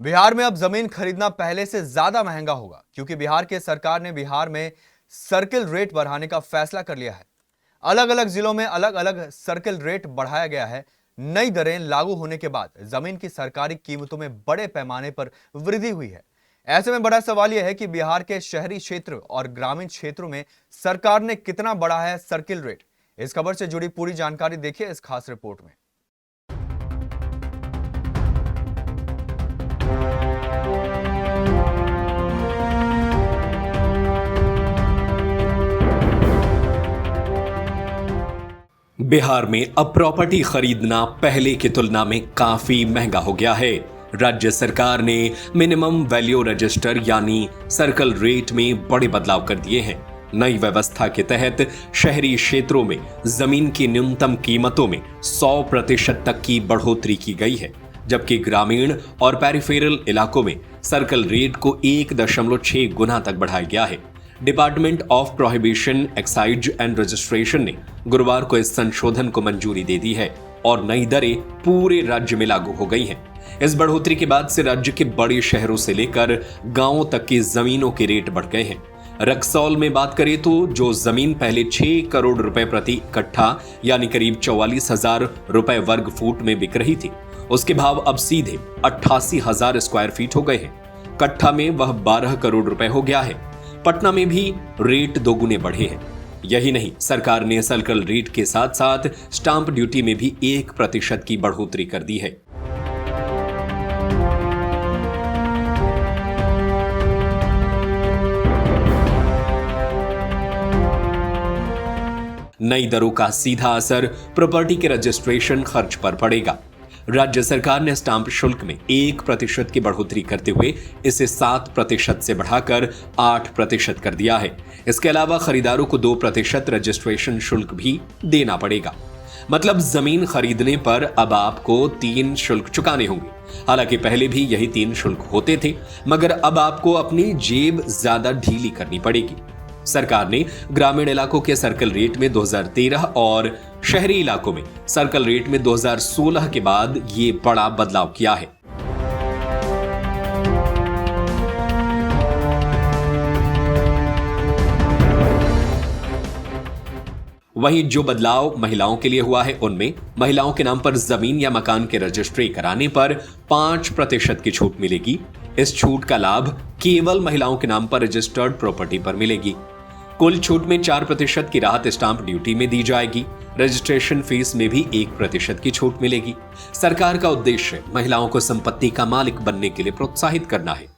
बिहार में अब जमीन खरीदना पहले से ज्यादा महंगा होगा क्योंकि बिहार के सरकार ने बिहार में सर्किल रेट बढ़ाने का फैसला कर लिया है। अलग अलग जिलों में अलग अलग सर्किल रेट बढ़ाया गया है। नई दरें लागू होने के बाद जमीन की सरकारी कीमतों में बड़े पैमाने पर वृद्धि हुई है। ऐसे में बड़ा सवाल यह है कि बिहार के शहरी क्षेत्र और ग्रामीण क्षेत्रों में सरकार ने कितना बढ़ाया है सर्किल रेट। इस खबर से जुड़ी पूरी जानकारी देखिए इस खास रिपोर्ट में। बिहार में अब प्रॉपर्टी खरीदना पहले की तुलना में काफी महंगा हो गया है। राज्य सरकार ने मिनिमम वैल्यू रजिस्टर यानी सर्कल रेट में बड़े बदलाव कर दिए हैं। नई व्यवस्था के तहत शहरी क्षेत्रों में जमीन की न्यूनतम कीमतों में 100% तक की बढ़ोतरी की गई है, जबकि ग्रामीण और पेरिफेरल इलाकों में सर्कल रेट को 1.6 गुना तक बढ़ाया गया है। Department of prohibition excise and registration ने गुरुवार को इस संशोधन को मंजूरी दे दी है और नई दरें पूरे राज्य में लागू हो गई हैं। इस बढ़ोतरी के बाद से राज्य के बड़े शहरों से लेकर गांवों तक की जमीनों के रेट बढ़ गए हैं। रक्सौल में बात करें तो जो जमीन पहले 6 करोड़ रुपए प्रति कट्ठा यानी करीब 44,000 रुपए वर्ग फुट में बिक रही थी, उसके भाव अब सीधे 88,000 स्क्वायर फीट हो गए हैं। कट्ठा में वह 12 करोड़ रुपए हो गया है। पटना में भी रेट दोगुने बढ़े हैं। यही नहीं, सरकार ने सर्कल रेट के साथ साथ स्टांप ड्यूटी में भी 1% की बढ़ोतरी कर दी है। नई दरों का सीधा असर प्रॉपर्टी के रजिस्ट्रेशन खर्च पर पड़ेगा। राज्य सरकार ने स्टांप शुल्क में 1% की बढ़ोतरी करते हुए इसे 7% से बढ़ाकर 8% कर दिया है। इसके अलावा खरीदारों को 2% रजिस्ट्रेशन शुल्क भी देना पड़ेगा। मतलब जमीन खरीदने पर अब आपको 3 शुल्क चुकाने होंगे। हालांकि पहले भी यही 3 शुल्क होते थे, मगर अब आपको अपनी जेब ज्यादा ढीली करनी पड़ेगी। सरकार ने ग्रामीण इलाकों के सर्कल रेट में 2013 और शहरी इलाकों में सर्कल रेट में 2016 के बाद ये बड़ा बदलाव किया है। वहीं जो बदलाव महिलाओं के लिए हुआ है, उनमें महिलाओं के नाम पर जमीन या मकान के रजिस्ट्री कराने पर 5% की छूट मिलेगी। इस छूट का लाभ केवल महिलाओं के नाम पर रजिस्टर्ड प्रॉपर्टी पर मिलेगी। कुल छूट में 4% की राहत स्टांप ड्यूटी में दी जाएगी। रजिस्ट्रेशन फीस में भी 1% की छूट मिलेगी। सरकार का उद्देश्य महिलाओं को संपत्ति का मालिक बनने के लिए प्रोत्साहित करना है।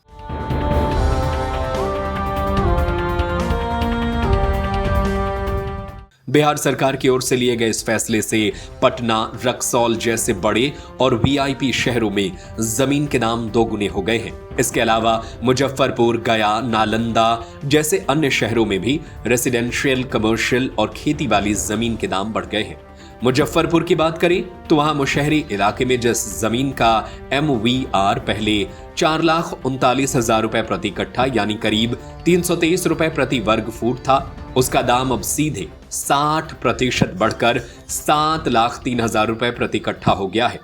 बिहार सरकार की ओर से लिए गए इस फैसले से पटना, रक्सौल जैसे बड़े और वीआईपी शहरों में जमीन के दाम दोगुने हो गए हैं। इसके अलावा मुजफ्फरपुर, गया, नालंदा जैसे अन्य शहरों में भी रेसिडेंशियल, कमर्शियल और खेती वाली जमीन के दाम बढ़ गए हैं। मुजफ्फरपुर की बात करें तो वहां मुशहरी इलाके में जिस जमीन का MVR पहले 4,39,000 रुपए प्रति कट्ठा यानी करीब 323 रुपए प्रति वर्ग फुट था, उसका दाम अब सीधे 60% बढ़कर 7,03,000 रुपए प्रति कट्ठा हो गया है।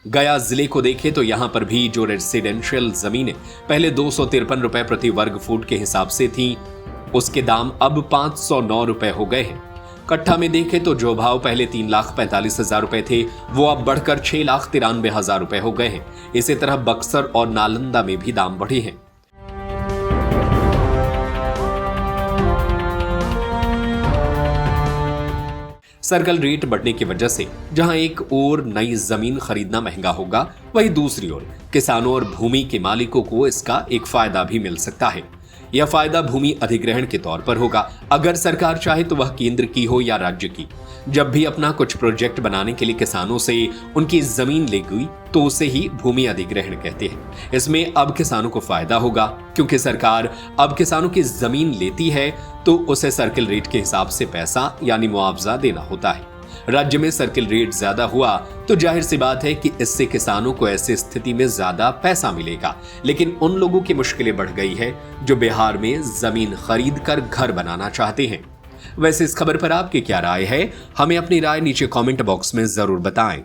गया जिले को देखें तो यहां पर भी जो रेसिडेंशियल जमीनें पहले 253 रुपए प्रति वर्ग फुट के हिसाब से थी, उसके दाम अब 509 रुपए हो गए हैं। कट्ठा में देखें तो जो भाव पहले 3,45,000 रुपए थे, वो अब बढ़कर 6,93,000 रुपए हो गए हैं। इसी तरह बक्सर और नालंदा में भी दाम बढ़े हैं। सर्कल रेट बढ़ने की वजह से जहां एक ओर नई जमीन खरीदना महंगा होगा, वहीं दूसरी ओर किसानों और भूमि के मालिकों को इसका एक फायदा भी मिल सकता है। यह फायदा भूमि अधिग्रहण के तौर पर होगा। अगर सरकार चाहे तो वह केंद्र की हो या राज्य की, जब भी अपना कुछ प्रोजेक्ट बनाने के लिए किसानों से उनकी जमीन लेगी तो उसे ही भूमि अधिग्रहण कहते हैं। इसमें अब किसानों को फायदा होगा क्योंकि सरकार अब किसानों की जमीन लेती है तो उसे सर्किल रेट के हिसाब से पैसा यानी मुआवजा देना होता है। राज्य में सर्किल रेट ज्यादा हुआ तो जाहिर सी बात है कि इससे किसानों को ऐसी स्थिति में ज्यादा पैसा मिलेगा, लेकिन उन लोगों की मुश्किलें बढ़ गई है जो बिहार में जमीन खरीद कर घर बनाना चाहते हैं। वैसे इस खबर पर आपकी क्या राय है, हमें अपनी राय नीचे कमेंट बॉक्स में जरूर बताएं।